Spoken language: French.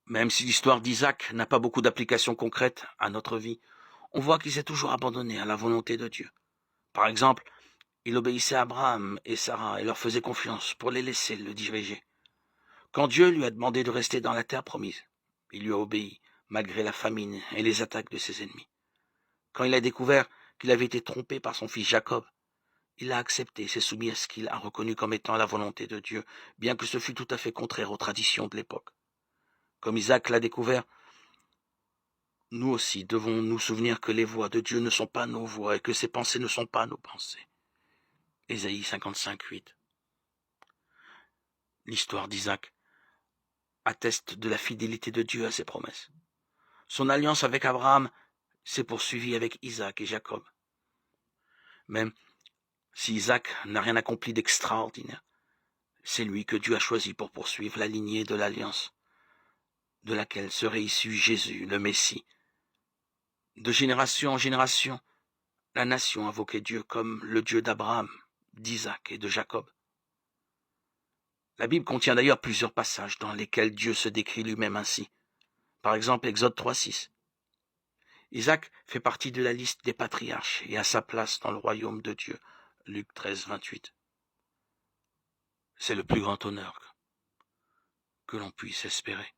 Même si l'histoire d'Isaac n'a pas beaucoup d'applications concrètes à notre vie, on voit qu'il s'est toujours abandonné à la volonté de Dieu. Par exemple, il obéissait à Abraham et Sarah et leur faisait confiance pour les laisser le diriger. Quand Dieu lui a demandé de rester dans la terre promise, il lui a obéi, malgré la famine et les attaques de ses ennemis. Quand il a découvert qu'il avait été trompé par son fils Jacob, il a accepté et s'est soumis à ce qu'il a reconnu comme étant la volonté de Dieu, bien que ce fût tout à fait contraire aux traditions de l'époque. Comme Isaac l'a découvert, nous aussi devons nous souvenir que les voies de Dieu ne sont pas nos voies et que ses pensées ne sont pas nos pensées. Ésaïe 55, 8. L'histoire d'Isaac atteste de la fidélité de Dieu à ses promesses. Son alliance avec Abraham s'est poursuivie avec Isaac et Jacob. Même si Isaac n'a rien accompli d'extraordinaire, c'est lui que Dieu a choisi pour poursuivre la lignée de l'alliance, de laquelle serait issu Jésus, le Messie. De génération en génération, la nation invoquait Dieu comme le Dieu d'Abraham, d'Isaac et de Jacob. La Bible contient d'ailleurs plusieurs passages dans lesquels Dieu se décrit lui-même ainsi. Par exemple, Exode 3, 6. Isaac fait partie de la liste des patriarches et a sa place dans le royaume de Dieu. Luc 13, 28. C'est le plus grand honneur que l'on puisse espérer.